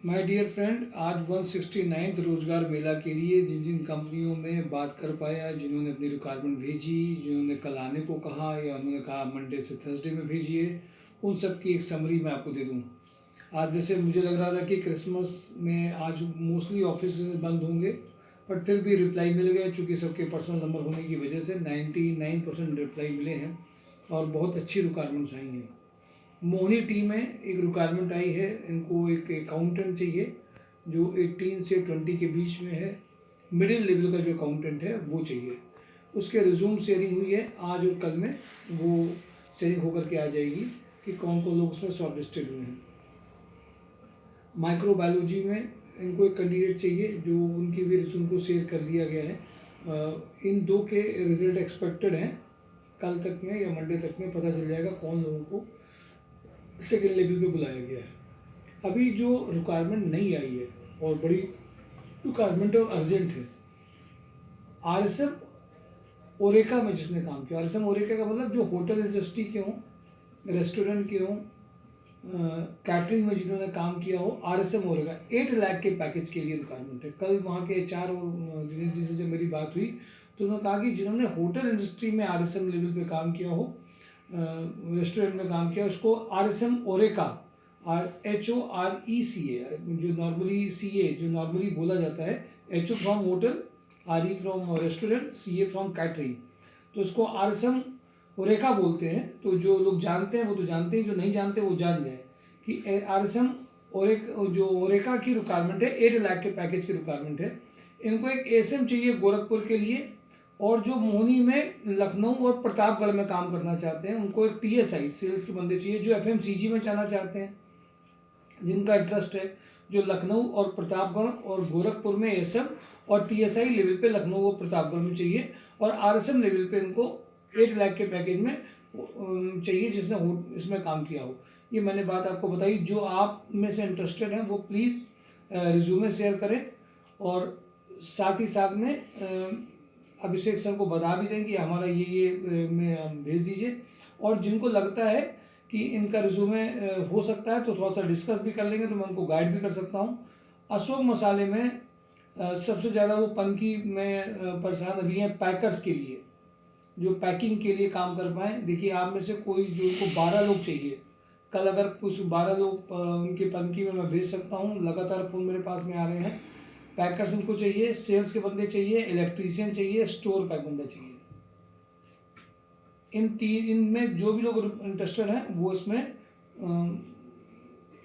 My dear friend, आज 169th रोजगार मेला के लिए जिन जिन कंपनियों में बात कर पाया, जिन्होंने अपनी रिक्वायरमेंट भेजी, जिन्होंने कल आने को कहा या उन्होंने कहा मंडे से थर्सडे में भेजिए, उन सब की एक समरी मैं आपको दे दूं। आज जैसे मुझे लग रहा था कि क्रिसमस में आज मोस्टली ऑफिस बंद होंगे, बट फिर भी रिप्लाई मिल गए। चूँकि सबके पर्सनल नंबर होने की वजह से 99% रिप्लाई मिले हैं और बहुत अच्छी रिक्वायरमेंट्स आई हैं। मोहिनी टीम में एक रिक्वायरमेंट आई है, इनको एक अकाउंटेंट चाहिए जो 18 से 20 के बीच में है। मिडिल लेवल का जो अकाउंटेंट है वो चाहिए। उसके रिज्यूम शेयरिंग हुई है आज और कल में, वो शेयरिंग होकर के आ जाएगी कि कौन कौन लोग उसमें शॉर्ट लिस्टेड हुए हैं। माइक्रोबायोलॉजी में इनको एक कैंडिडेट चाहिए, जो उनकी भी रिज्यूम को शेयर कर दिया गया है। इन दो के रिजल्ट एक्सपेक्टेड हैं, कल तक में या मंडे तक में पता चल जाएगा कौन लोगों को सेकेंड लेवल पे बुलाया गया है। अभी जो रिक्वायरमेंट नहीं आई है और बड़ी रिक्वायरमेंट और अर्जेंट है, आरएसएम ओरेका में जिसने काम किया, आरएसएम ओरेका का मतलब जो होटल इंडस्ट्री के हों, रेस्टोरेंट के हों, कैटरिंग में जिन्होंने काम किया हो, आरएसएम ओरेका 8 लाख के पैकेज के लिए रिक्वायरमेंट है। कल वहाँ के एचआर और दिनेश जी से जब मेरी बात हुई तो उन्होंने कहा कि जिन्होंने होटल इंडस्ट्री में आरएसएम लेवल पे काम किया हो, रेस्टोरेंट में काम किया, उसको आरएसएम ओरेका HORECA, जो नॉर्मली CA जो नॉर्मली बोला जाता है, HO from hotel, RE from restaurant, CA from catering, तो उसको आरएसएम ओरेका बोलते हैं। तो जो लोग जानते हैं वो तो जानते हैं, जो नहीं जानते वो जान जाए कि आरएसएम जो ओरेका की रिक्वायरमेंट है 8 लाख के पैकेज की रिक्वायरमेंट है। इनको एक ASM चाहिए गोरखपुर के लिए, और जो मोहनी में, लखनऊ और प्रतापगढ़ में काम करना चाहते हैं उनको एक TSI सेल्स के बंदे चाहिए। जो FMCG में जाना चाहते हैं, जिनका इंटरेस्ट है, जो लखनऊ और प्रतापगढ़ और गोरखपुर में ASM और TSI लेवल पे लखनऊ और प्रतापगढ़ में चाहिए, और RSM लेवल पे इनको 8 लाख के पैकेज में चाहिए जिसने इसमें काम किया हो। ये मैंने बात आपको बताई। जो आप में से इंटरेस्टेड हैं वो प्लीज़ रिज्यूमे शेयर करें, और साथ ही साथ में अभिषेक सर को बता भी दें कि हमारा ये में भेज दीजिए। और जिनको लगता है कि इनका रिज्यूमे हो सकता है तो थोड़ा सा डिस्कस भी कर लेंगे, तो मैं उनको गाइड भी कर सकता हूँ। अशोक मसाले में सबसे ज़्यादा वो पनकी में परेशान अभी हैं पैकर्स के लिए, जो पैकिंग के लिए काम कर पाएँ। देखिए, आप में से कोई जो उनको 12 लोग चाहिए, कल अगर कुछ 12 लोग उनके पनकी में मैं भेज सकता हूँ। लगातार फ़ोन मेरे पास में आ रहे हैं। पैकर्स इनको चाहिए, सेल्स के बंदे चाहिए, इलेक्ट्रीशियन चाहिए, स्टोर का बंदा चाहिए। इनमें जो भी लोग इंटरेस्टेड हैं वो इसमें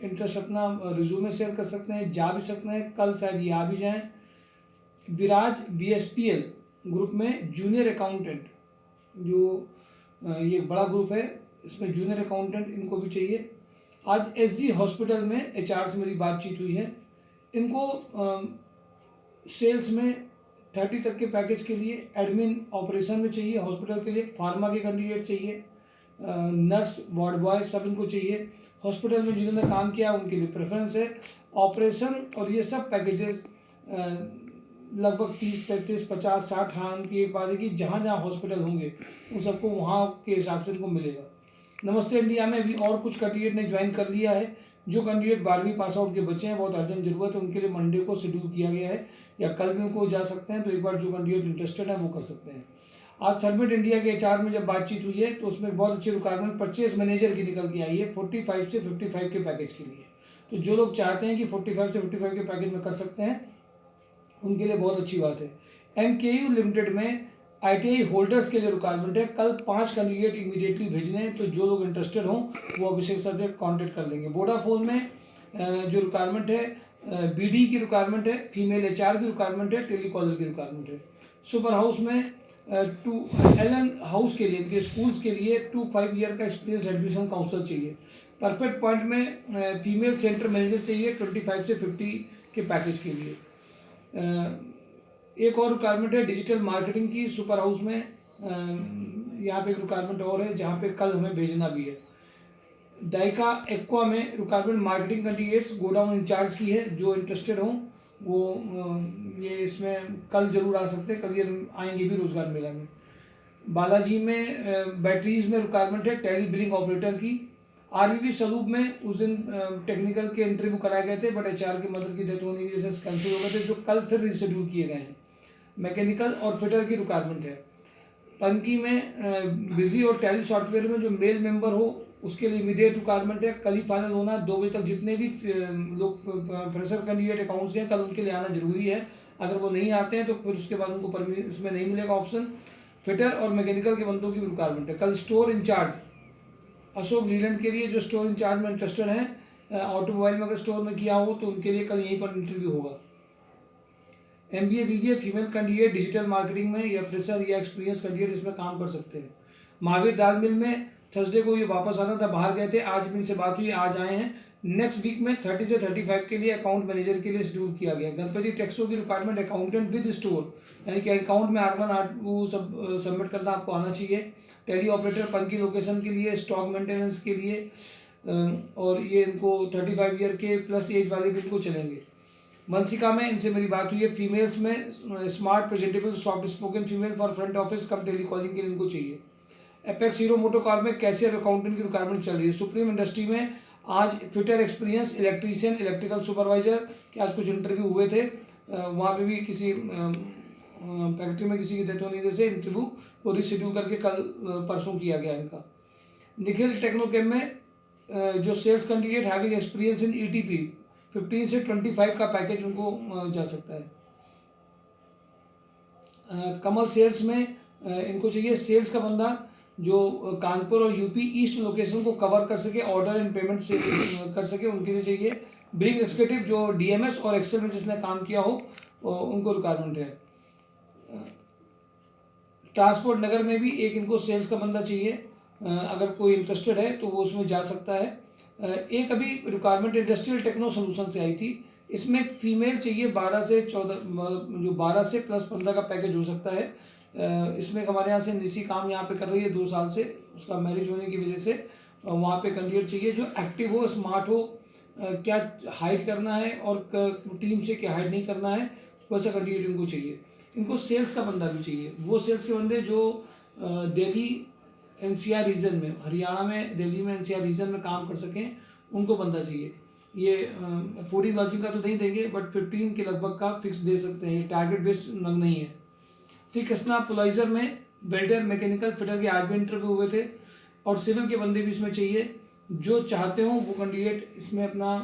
इंटरेस्ट अपना रिज्यूमे शेयर कर सकते हैं, जा भी सकते हैं। कल शायद ये आ भी जाएँ। विराज VSPL ग्रुप में जूनियर अकाउंटेंट, जो ये बड़ा ग्रुप है, इसमें जूनियर अकाउंटेंट इनको भी चाहिए। आज SG हॉस्पिटल में HR से मेरी बातचीत हुई है। इनको सेल्स में 30 तक के पैकेज के लिए, एडमिन ऑपरेशन में चाहिए हॉस्पिटल के लिए, फार्मा के कैंडिडेट चाहिए, नर्स, वार्ड बॉय सब इनको चाहिए। हॉस्पिटल में जिन्होंने काम किया उनके लिए प्रेफरेंस है। ऑपरेशन और ये सब पैकेजेस लगभग 30, 35, 50, 60, हाँ, उनकी एक बात है कि जहाँ जहाँ हॉस्पिटल होंगे उन सबको वहाँ के हिसाब से इनको मिलेगा। नमस्ते इंडिया में भी और कुछ कैंडिडेट ने ज्वाइन कर लिया है। जो कैंडिडेट 12वीं पास आउट के बच्चे हैं, बहुत अर्जेंट जरूरत है, उनके लिए मंडे को शेड्यूल किया गया है, या कल भी उनको जा सकते हैं। तो एक बार जो कैंडिडेट इंटरेस्टेड है वो कर सकते हैं। आज थर्मेट इंडिया के HR में जब बातचीत हुई है तो उसमें बहुत अच्छी रिक्वायरमेंट परचेज मैनेजर की निकल के आई है 45 से 55 के पैकेज के लिए। तो जो लोग चाहते हैं कि 45 से 55 के पैकेज में कर सकते हैं, उनके लिए बहुत अच्छी बात है। MKU लिमिटेड में ITI होल्डर्स के लिए रिक्वायरमेंट है। कल 5 कैंडिडेट इमीडिएटली भेजने हैं, तो जो लोग इंटरेस्टेड हों वो अभिषेक सर से कांटेक्ट कर लेंगे। वोडाफोन में जो रिक्वायरमेंट है, BD की रिक्वायरमेंट है, फीमेल HR की रिक्वायरमेंट है, टेलीकॉलर की रिक्वायरमेंट है। सुपर हाउस में एलन हाउस के लिए, इनके स्कूल्स के लिए 2-5 ईयर का एक्सपीरियंस एडमिशन काउंसलर चाहिए। परफेक्ट पॉइंट में फीमेल सेंटर मैनेजर चाहिए 25 से 50 के पैकेज के लिए। एक और रिक्वायरमेंट है डिजिटल मार्केटिंग की सुपर हाउस में। यहाँ पे एक रिक्वायरमेंट और है जहाँ पे कल हमें भेजना भी है। डाइका एक्वा में requirement marketing candidates godown in charge की है। जो इंटरेस्टेड हों वो ये इसमें कल जरूर आ सकते हैं, कल ये आएंगे भी रोजगार मेला में। बालाजी में बैटरीज में रिक्वायरमेंट है टैली बिलिंग ऑपरेटर की। आरवीवी सलूब में उस दिन टेक्निकल के इंटरव्यू कराए गए थे, बट एचआर की मदर की डेथ होने की वजह से कैंसिल हो गए थे, जो कल फिर रिशेड्यूल किए गए हैं। मैकेनिकल और फिटर की रिक्वायरमेंट है। पनकी में बिजी और टैली सॉफ्टवेयर में जो मेल मेंबर हो उसके लिए इमीडिएट रिक्वायरमेंट है। कल ही फाइनल होना है 2 बजे तक। जितने भी लोग फ्रेशर कैंडिडेट अकाउंट्स के हैं कल उनके लिए आना जरूरी है। अगर वो नहीं आते हैं तो फिर उसके बाद उनको इसमें नहीं मिलेगा ऑप्शन। फिटर और मैकेनिकल के बंदों की रिक्वायरमेंट है। कल स्टोर इंचार्ज अशोक लीलैंड के लिए जो स्टोर इंचार्ज में इंटरेस्टेड है, ऑटोमोबाइल में अगर स्टोर में किया हो तो उनके लिए कल यहीं पर इंटरव्यू होगा। MBA BBA female candidate digital marketing में या फ्रेशर या एक्सपीरियंस कैंडिडेट इसमें काम कर सकते हैं। महावीर दाल मिल में थर्सडे को ये वापस आना था, बाहर गए थे, आज भी इनसे बात हुई, आज आए हैं। नेक्स्ट वीक में 30 से 35 के लिए अकाउंट मैनेजर के लिए शेड्यूल किया गया। गणपति टेक्सो की रिक्वायरमेंट अकाउंटेंट विद स्टोर, यानी कि अकाउंट में R1 R2 सब सबमिट करना आपको आना चाहिए। टेली ऑपरेटर पनकी लोकेशन के लिए, स्टॉक मेंटेनेंस के लिए, और ये इनको 35 ईयर के प्लस एज वाले भी इनको चलेंगे। वंशिका में इनसे मेरी बात हुई है। फीमेल्स में smart presentable soft spoken female for front office cum telecalling के लिए इनको चाहिए। एपेक्स हीरो मोटोकार में कैशियर अकाउंटेंट की रिक्वायरमेंट चल रही है। सुप्रीम इंडस्ट्री में आज fitter experience electrician electrical supervisor के आज कुछ इंटरव्यू हुए थे, वहाँ पे भी किसी फैक्ट्री में किसी की डेथ होने की वजह से इंटरव्यू को रिशेड्यूल करके कल परसों किया गया इनका। निखिल टेक्नोकेम में जो sales candidate having experience in ETP 15 से 25 का पैकेज उनको जा सकता है। कमल सेल्स में इनको चाहिए सेल्स का बंदा जो कानपुर और यूपी ईस्ट लोकेशन को कवर कर सके, ऑर्डर एंड पेमेंट से कर सके, उनके लिए चाहिए। बिलिंग एग्जीक्यूटिव जो DMS और एक्सेल में जिसने काम किया हो उनको रिक्वायरमेंट है। ट्रांसपोर्ट नगर में भी एक इनको सेल्स का बंदा चाहिए, अगर कोई इंटरेस्टेड है तो वो उसमें जा सकता है। एक अभी रिक्वायरमेंट इंडस्ट्रियल टेक्नो सोल्यूशन से आई थी, इसमें फीमेल चाहिए 12 से 14, जो 12 से प्लस 15 का पैकेज हो सकता है। इसमें हमारे यहाँ से निसी काम यहाँ पे कर रही है 2 साल से, उसका मैरिज होने की वजह से वहाँ पे कैंडिडेट चाहिए जो एक्टिव हो, स्मार्ट हो, क्या हाइड करना है और टीम से क्या हाइड नहीं करना है, वैसा कैंडिडेट इनको चाहिए। इनको सेल्स का बंदा भी चाहिए, वो सेल्स के बंदे जो दिल्ली NCR रीजन में, हरियाणा में, दिल्ली में NCR रीजन में काम कर सकें, उनको बंदा चाहिए। ये फूडिंग लॉजिंग का तो नहीं देंगे, बट 15 के लगभग का फिक्स दे सकते हैं, टारगेट बेस्ड नहीं है। श्री कृष्णा पोलाइजर में वेल्डर मैकेनिकल फिटर के आज भी इंटरव्यू हुए थे, और सिविल के बंदे भी इसमें चाहिए। जो चाहते हो वो कैंडिडेट इसमें अपना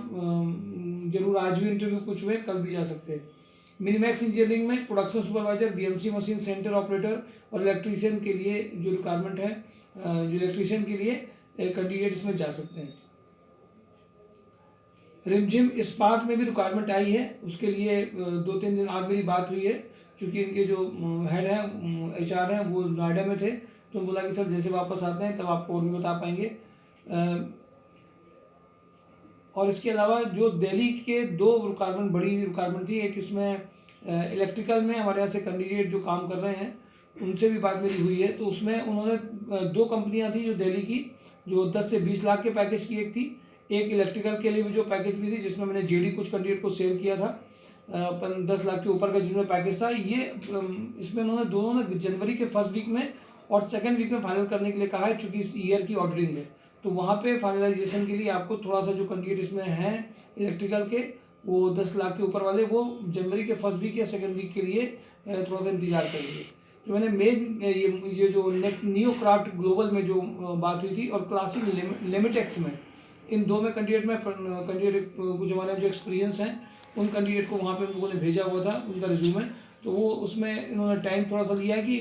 जरूर, आज भी इंटरव्यू कुछ हुए, कल भी जा सकते हैं। मिनीमैक्स इंजीनियरिंग में production supervisor, VMC machine centre operator और इलेक्ट्रीशियन के लिए जो रिक्वायरमेंट है, जो इलेक्ट्रीशियन के लिए कैंडिडेट इसमें जा सकते हैं। रिमझिम इस्पात में भी रिक्वायरमेंट आई है, उसके लिए 2-3 दिन आज मेरी बात हुई है, क्योंकि इनके जो हेड हैं HR हैं वो नोएडा में थे, तो बोला कि सर जैसे वापस आते हैं तब आपको और भी बता पाएंगे। और इसके अलावा जो दिल्ली के 2 रिक्वायरमेंट, बड़ी रिक्वायरमेंट थी, एक इसमें इलेक्ट्रिकल में हमारे यहाँ से कैंडिडेट जो काम कर रहे हैं उनसे भी बात मेरी हुई है, तो उसमें उन्होंने 2 कंपनियां थी जो दिल्ली की, जो 10 से 20 लाख के पैकेज की एक थी, एक इलेक्ट्रिकल के लिए भी जो पैकेज भी थी, जिसमें मैंने JD कुछ कैंडिडेट को शेयर किया था, 10 लाख के ऊपर का जिसमें पैकेज था। ये इसमें उन्होंने दोनों ने जनवरी के फर्स्ट वीक में और सेकंड वीक में फाइनल करने के लिए कहा है, चूँकि इस ईयर की ऑर्डरिंग है, तो वहाँ पे फाइनलाइजेशन के लिए आपको थोड़ा सा जो कैंडिडेट इसमें हैं इलेक्ट्रिकल के, वो 10 लाख के ऊपर वाले, वो जनवरी के फर्स्ट वीक या सेकंड वीक के लिए थोड़ा सा इंतजार करेंगे। जो मैंने मेन ये जो न्यू क्राफ्ट ग्लोबल में जो बात हुई थी, और क्लासिक लिमिटेक्स में, इन 2 में कैंडिडेट कुछ हमारे जो एक्सपीरियंस हैं उन कैंडिडेट को वहाँ पे उन लोगों ने भेजा हुआ था उनका रिज्यूमे, तो वो उसमें इन्होंने टाइम थोड़ा सा लिया है कि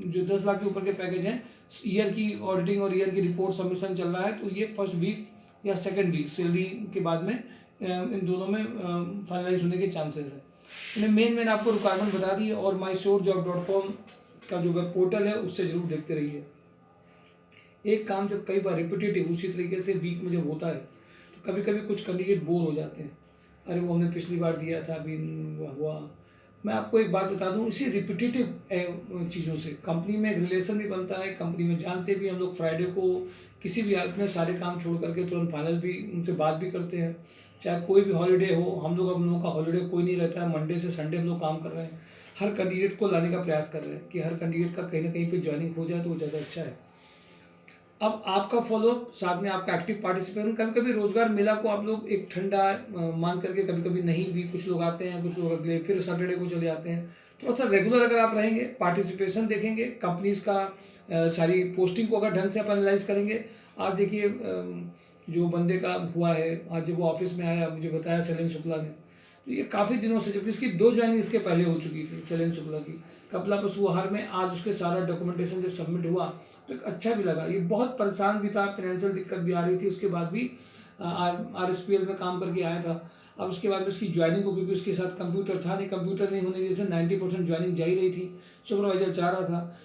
जो 10 लाख के ऊपर के पैकेज हैं, ईयर की ऑडिटिंग और ईयर की रिपोर्ट सबमिशन चल रहा है, तो ये फर्स्ट वीक या सेकंड वीक सैलरी के बाद में इन दोनों में फाइनलाइज होने के चांसेस है। मैंने आपको रिक्वायरमेंट बता दी, और mysurejob.com का जो वेब पोर्टल है उससे ज़रूर देखते रहिए। एक काम जब कई बार रिपीटेटिव उसी तरीके से वीक में जब होता है, तो कभी कभी कुछ कैंडिडेट बोर हो जाते हैं, अरे वो हमने पिछली बार दिया था, अभी हुआ। मैं आपको एक बात बता दूं, इसी रिपीटेटिव चीज़ों से कंपनी में एक रिलेशन भी बनता है, कंपनी में जानते भी हम लोग, फ्राइडे को किसी भी हालत में सारे काम छोड़ करके तुरंत फाइनल भी उनसे बात भी करते हैं, चाहे कोई भी हॉलीडे हो। हम लोगों का हॉलीडे कोई नहीं रहता है, मंडे से संडे हम लोग काम कर रहे हैं, हर कैंडिडेट को लाने का प्रयास कर रहे हैं कि हर कैंडिडेट का कहीं ना कहीं पर ज्वाइनिंग हो जाए तो वो ज़्यादा अच्छा है। अब आपका फॉलोअप, साथ में आपका एक्टिव पार्टिसिपेशन। कभी कभी रोजगार मेला को आप लोग एक ठंडा मान करके, कभी कभी नहीं भी, कुछ लोग आते हैं, कुछ लोग अगले फिर सैटरडे को चले जाते हैं। थोड़ा सा रेगुलर अगर आप रहेंगे, पार्टिसिपेशन देखेंगे, कंपनीज का सारी पोस्टिंग को अगर ढंग से आप एनालाइज करेंगे। आज देखिए जो बंदे का हुआ है, आज जब वो ऑफिस में आया मुझे बताया शैलेंद्र शुक्ला ने, तो ये काफ़ी दिनों से, जबकि इसकी 2 ज्वाइनिंग इसके पहले हो चुकी थी शैलेंद्र शुक्ला की, कपिला पशु आहार में। आज उसके सारा डॉक्यूमेंटेशन जब सबमिट हुआ तो एक अच्छा भी लगा। ये बहुत परेशान भी था, फाइनेंशियल दिक्कत भी आ रही थी, उसके बाद भी RSPL में काम करके आया था। अब उसके बाद में उसकी ज्वाइनिंग को, क्योंकि उसके साथ कंप्यूटर था नहीं, कंप्यूटर नहीं होने की वजह से 90% ज्वाइनिंग जा ही रही थी, सुपरवाइजर चाह रहा था।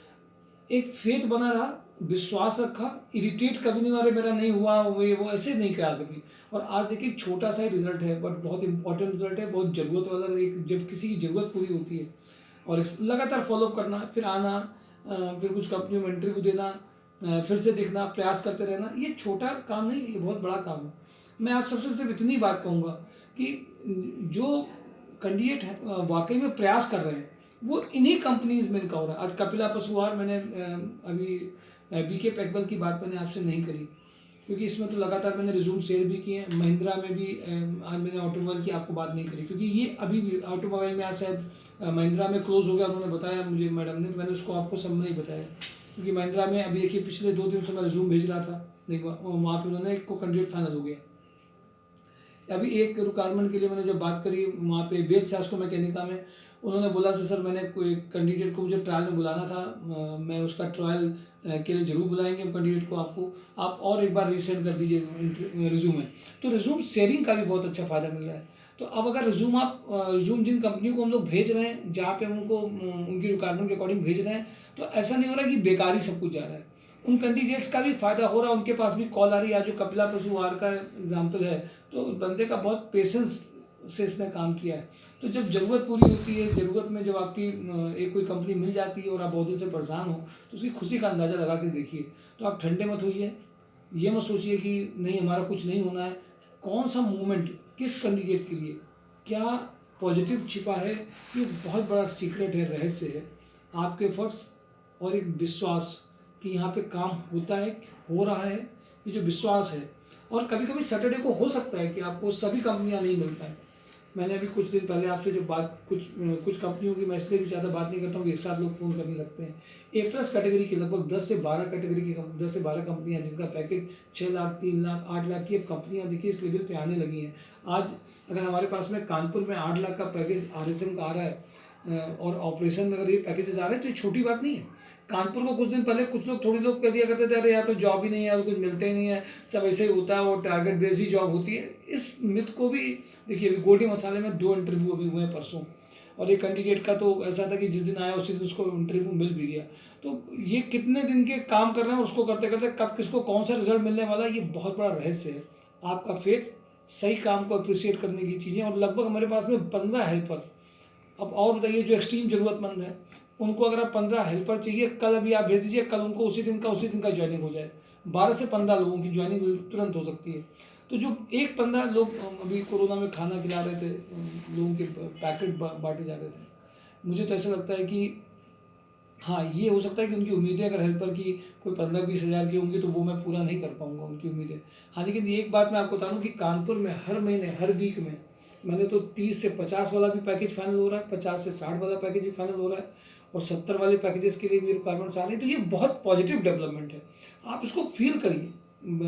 एक फेथ बना रहा, विश्वास रखा, इरिटेट कभी नहीं, अरे मेरा नहीं हुआ, वो ऐसे नहीं कहा कभी। और आज देखिए एक छोटा सा ही रिजल्ट है, बट बहुत इंपॉर्टेंट रिजल्ट है, बहुत ज़रूरत वाला, एक जब किसी की ज़रूरत पूरी होती है और लगातार फॉलोअप करना, फिर आना, फिर कुछ कंपनियों में इंटरव्यू देना, फिर से देखना, प्रयास करते रहना, ये छोटा काम नहीं, ये बहुत बड़ा काम है। मैं आप सबसे सिर्फ इतनी बात कहूँगा कि जो कैंडिडेट वाकई में प्रयास कर रहे हैं, वो इन्हीं कंपनीज में इनका हो रहा है। आज कपिला पशु आहार मैंने अभी BK पैकवेल की बात मैंने आपसे नहीं करी, क्योंकि इसमें तो लगातार मैंने रिज्यूम शेयर भी किए हैं। महिंद्रा में भी आज मैंने ऑटोमोबाइल की आपको बात नहीं करी, क्योंकि ये अभी भी ऑटोमोबाइल में आज शायद महिंद्रा में क्लोज हो गया, उन्होंने बताया मुझे मैडम ने, तो मैंने उसको आपको सब नहीं बताया। क्योंकि महिंद्रा में अभी देखिए पिछले 2 दिन से मैं रिज्यूम भेज रहा था, देखो वहाँ पर उन्होंने एक को कैंडिडेट फाइनल हो गया। अभी एक रिक्वायरमेंट के लिए मैंने जब बात करी वहाँ पे वेद शास्को मैकेनिका में, उन्होंने बोला सर मैंने कोई कैंडिडेट को मुझे ट्रायल में बुलाना था, मैं उसका ट्रायल के लिए ज़रूर बुलाएंगे हम कैंडिडेट को, आपको आप और एक बार रीसेंड कर दीजिए रिज्यूम। तो रिज्यूम शेयरिंग का भी बहुत अच्छा फ़ायदा मिल रहा है। तो अब अगर रिज्यूम जिन कंपनियों को हम लोग भेज रहे हैं, जहाँ पे हम उनको उनकी रिक्वायरमेंट के अकॉर्डिंग भेज रहे हैं, तो ऐसा नहीं हो रहा कि बेकारी सब कुछ जा रहा है, उन कैंडिडेट्स का भी फायदा हो रहा है, उनके पास भी कॉल आ रही है। आज जो कपिला पशु आहार का एग्जाम्पल है, तो बंदे का बहुत पेशेंस से इसने काम किया है। तो जब ज़रूरत पूरी होती है, ज़रूरत में जब आपकी एक कोई कंपनी मिल जाती है और आप बहुत दिन से परेशान हो, तो उसकी खुशी का अंदाज़ा लगा के देखिए। तो आप ठंडे मत होइए, ये मत सोचिए कि नहीं हमारा कुछ नहीं होना है। कौन सा मूवमेंट किस कैंडिडेट के लिए क्या पॉजिटिव छिपा है, ये बहुत बड़ा सीक्रेट है, रहस्य है। आपके एफर्ट्स और एक विश्वास कि यहाँ पे काम होता है, हो रहा है, ये जो विश्वास है। और कभी कभी सैटरडे को हो सकता है कि आपको सभी कंपनियां नहीं मिल पाए। मैंने अभी कुछ दिन पहले आपसे जब बात कुछ कंपनियों की, मैं इसलिए भी ज़्यादा बात नहीं करता हूँ कि एक साथ लोग फ़ोन करने लगते हैं। A+ कैटेगरी की लगभग 10 से 12 कैटेगरी की 10 से 12 कंपनियां, जिनका पैकेज 6 लाख, 3 लाख, 8 लाख की अब कंपनियां देखिए इस लेवल पे आने लगी हैं। आज अगर हमारे पास में कानपुर में 8 लाख का पैकेज RSM का आ रहा है, और ऑपरेशन में अगर ये पैकेजेस आ रहे हैं, तो ये छोटी बात नहीं है। कानपुर को कुछ दिन पहले कुछ लोग, थोड़ी लोग कह दिया करते थे अरे यार तो जॉब ही नहीं है, और कुछ मिलते ही नहीं है, सब ऐसे ही होता है, वो टारगेट बेस्ड ही जॉब होती है। इस मिथ को भी देखिए, अभी गोल्डी मसाले में 2 इंटरव्यू अभी हुए हैं परसों, और एक कैंडिडेट का तो ऐसा था कि जिस दिन आया उसी दिन उसको इंटरव्यू मिल भी गया। तो ये कितने दिन के काम कर रहे हैं, उसको करते करते कब किसको कौन सा रिजल्ट मिलने वाला है, ये बहुत बड़ा रहस्य है। आपका फेथ, सही काम को अप्रिशिएट करने की चीज़ें, और लगभग हमारे पास में 15 हेल्पर। अब और बताइए जो एक्सट्रीम ज़रूरतमंद है, उनको अगर आप 15 हेल्पर चाहिए, कल अभी आप भेज दीजिए, कल उनको उसी दिन का ज्वाइनिंग हो जाए। 12 से 15 लोगों की ज्वाइनिंग तुरंत हो सकती है। तो जो एक 15 लोग अभी कोरोना में खाना खिला रहे थे, लोगों के पैकेट बांटे जा रहे थे, मुझे तो ऐसा लगता है कि हाँ, ये हो सकता है कि उनकी उम्मीदें अगर हेल्पर की कोई 15-20 हज़ार की होंगी, तो वो मैं पूरा नहीं कर पाऊँगा उनकी उम्मीदें। हाँ, लेकिन ये एक बात मैं आपको बता दूँ कि कानपुर में हर महीने, हर वीक में मैंने तो 30 से 50 वाला भी पैकेज फाइनल हो रहा है, 50 से 60 वाला पैकेज भी फाइनल हो रहा है, और 70 वाले पैकेजेस के लिए भी रिक्वायरमेंट्स आ रही है। तो ये बहुत पॉजिटिव डेवलपमेंट है, आप इसको फील करिए,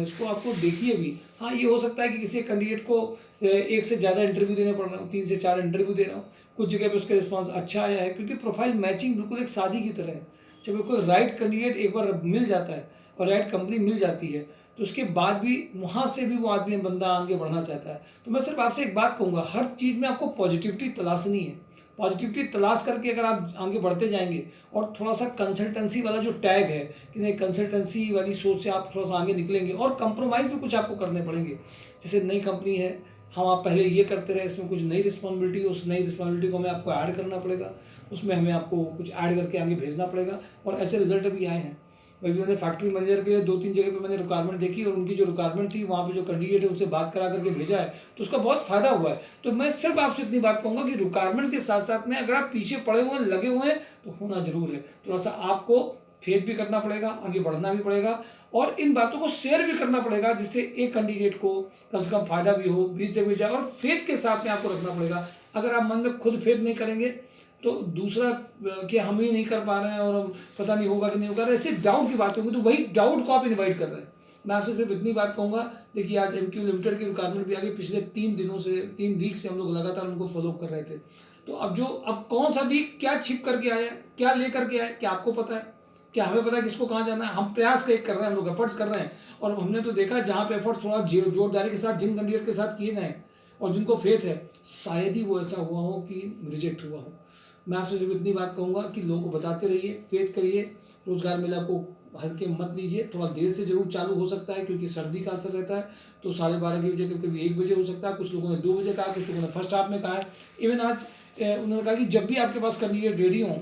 इसको आपको देखिए भी। हाँ, ये हो सकता है कि किसी कैंडिडेट को एक से ज़्यादा इंटरव्यू देने पड़ रहा हो, 3 से 4 इंटरव्यू दे रहा हूँ, कुछ जगह पे उसका रिस्पांस अच्छा आया है, क्योंकि प्रोफाइल मैचिंग बिल्कुल एक शादी की तरह है। जब कोई राइट कैंडिडेट एक बार मिल जाता है और राइट कंपनी मिल जाती है, तो उसके बाद भी वहाँ से भी वो आदमी बंदा आगे बढ़ना चाहता है। तो मैं सिर्फ आपसे एक बात कहूँगा, हर चीज़ में आपको पॉजिटिविटी तलाशनी है। पॉजिटिविटी तलाश करके अगर आप आगे बढ़ते जाएंगे, और थोड़ा सा कंसल्टेंसी वाला जो टैग है कि नहीं, कंसल्टेंसी वाली सोच से आप थोड़ा सा आगे निकलेंगे, और कंप्रोमाइज़ भी कुछ आपको करने पड़ेंगे। जैसे नई कंपनी है, हम आप पहले ये करते रहे, इसमें कुछ नई रिस्पॉन्सिबिलिटी, उस नई रिस्पॉन्सिबिलिटी को हमें आपको ऐड करना पड़ेगा, उसमें हमें आपको कुछ ऐड करके आगे भेजना पड़ेगा, और ऐसे रिजल्ट भी आए हैं। वही मैंने फैक्ट्री मैनेजर के लिए 2-3 जगह पे मैंने रिक्वायरमेंट देखी, और उनकी जो रिक्वायरमेंट थी वहाँ पे जो कैंडिडेट है उससे बात करा करके भेजा है, तो उसका बहुत फायदा हुआ है। तो मैं सिर्फ आपसे इतनी बात कहूँगा कि रिक्वायरमेंट के साथ साथ में अगर आप पीछे पड़े हुए हैं, लगे हुए हैं, तो होना जरूर है। थोड़ा सा आपको फेथ भी करना पड़ेगा, आगे बढ़ना भी पड़ेगा, और इन बातों को शेयर भी करना पड़ेगा, जिससे एक कैंडिडेट को कम से कम फ़ायदा भी हो, 20 जगह जाए। और फेथ के साथ में आपको रखना पड़ेगा। अगर आप मन में खुद फेथ नहीं करेंगे तो दूसरा कि हम ही नहीं कर पा रहे हैं और पता नहीं होगा कि नहीं होगा, ऐसे डाउट की बात होगी, तो वही डाउट को आप इन्वाइट कर रहे हैं। मैं आपसे सिर्फ इतनी बात कहूँगा, देखिए आज MQ लिमिटेड की रिक्वायरमेंट भी आ गई। पिछले 3 वीक से हम लोग लगातार उनको फॉलो कर रहे थे। तो अब कौन सा वीक क्या छिप करके आया, क्या ले करके आया, क्या आपको पता है, क्या हमें पता है किसको कहाँ जाना है। हम प्रयास कर रहे हैं, हम लोग एफर्ट्स कर रहे हैं, और हमने तो देखा जहाँ पे एफर्ट्स थोड़ा जोरदारी के साथ जिन कैंडिडेट के साथ किए गए और जिनको फेथ है, शायद ही वो ऐसा हुआ हो कि रिजेक्ट हुआ हो। मैं आपसे सिर्फ इतनी बात कहूँगा कि लोगों को बताते रहिए, फेथ करिए, रोजगार मेला को हल्के मत लीजिए। थोड़ा देर से जरूर चालू हो सकता है क्योंकि सर्दी का असर रहता है, तो 12:30 की बजे कभी 1 बजे हो सकता है। कुछ लोगों ने 2 बजे कहा, कुछ लोगों ने फर्स्ट हाफ में कहा है। इवन आज उन्होंने कहा कि जब भी आपके पास कैंडिडेट रेडी हो,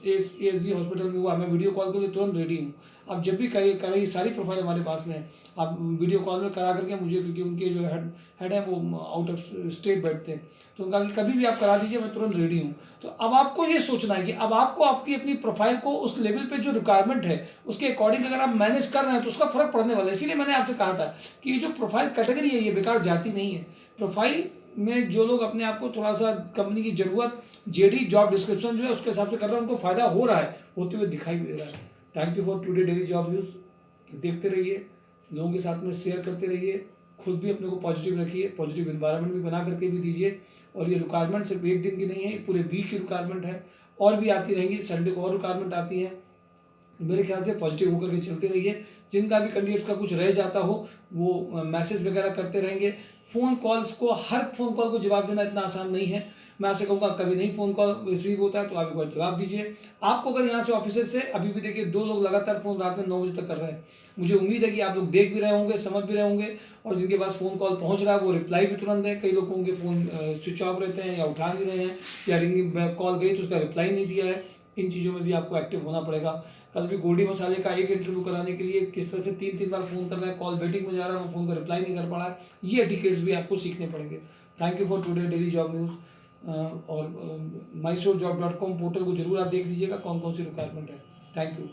ASG हॉस्पिटल में हुआ, मैं वीडियो कॉल के लिए तुरंत रेडी हूँ। आप जब भी करिए, सारी प्रोफाइल हमारे पास में है, आप वीडियो कॉल में करा करके मुझे, क्योंकि उनके जो हेड है वो आउट ऑफ स्टेट बैठते हैं, तो उनका कि कभी भी आप करा दीजिए, मैं तुरंत रेडी हूँ। तो अब आपको ये सोचना है कि अब आपको आपकी अपनी प्रोफाइल को उस लेवल पे जो रिक्वायरमेंट है उसके अकॉर्डिंग अगर आप मैनेज कर रहे हैं तो उसका फर्क पड़ने वाला है। इसीलिए मैंने आपसे कहा था कि ये जो प्रोफाइल कैटेगरी है ये बेकार जाती नहीं है। प्रोफाइल में जो लोग अपने आप को थोड़ा सा कंपनी की ज़रूरत, JD जॉब डिस्क्रिप्शन जो है उसके हिसाब से कर रहे हैं, उनको फ़ायदा हो रहा है, होते हुए दिखाई भी दे रहा है। Thank you for today daily job news. देखते रहिए, लोगों के साथ में शेयर करते रहिए, खुद भी अपने को पॉजिटिव रखिए, पॉजिटिव इन्वायरमेंट भी बना करके भी दीजिए। और ये रिक्वायरमेंट सिर्फ एक दिन की नहीं है, पूरे वीक की रिक्वायरमेंट है, और भी आती रहेंगी। संडे को और रिक्वायरमेंट आती है। मेरे ख्याल से पॉजिटिव होकर के चलते रहिए। जिनका भी कैंडिडेट का कुछ रह जाता हो वो मैसेज वगैरह करते रहेंगे। फ़ोन कॉल्स को, हर फ़ोन कॉल को जवाब देना इतना आसान नहीं है। मैं आपसे कहूँगा कभी नहीं फ़ोन कॉल रिसीव होता है तो आप एक बार जवाब दीजिए। आपको अगर यहाँ से ऑफिस से अभी भी देखिए 2 लोग लगातार फ़ोन रात में 9 बजे तक कर रहे हैं। मुझे उम्मीद है कि आप लोग देख भी रहे होंगे, समझ भी रहे होंगे, और जिनके पास फ़ोन कॉल पहुँच रहा है वो रिप्लाई भी तुरंत दें। कई लोगों के फ़ोन स्विच ऑफ रहते हैं या उठा नहीं रहे हैं, या रिंगिंग कॉल गई तो उसका रिप्लाई नहीं दिया है। इन चीज़ों में भी आपको एक्टिव होना पड़ेगा। कल भी गोल्डी मसाले का एक इंटरव्यू कराने के लिए किस तरह से 3 बार फ़ोन कर रहा है, कॉल वेटिंग में जा रहा है, वो फ़ोन का रिप्लाई नहीं कर पा रहा है। ये एटिकेट्स भी आपको सीखने पड़ेंगे। Thank you for today daily job news. और myshowjob.com पोर्टल को जरूर आप देख लीजिएगा कौन कौन सी रिक्वायरमेंट है। Thank you.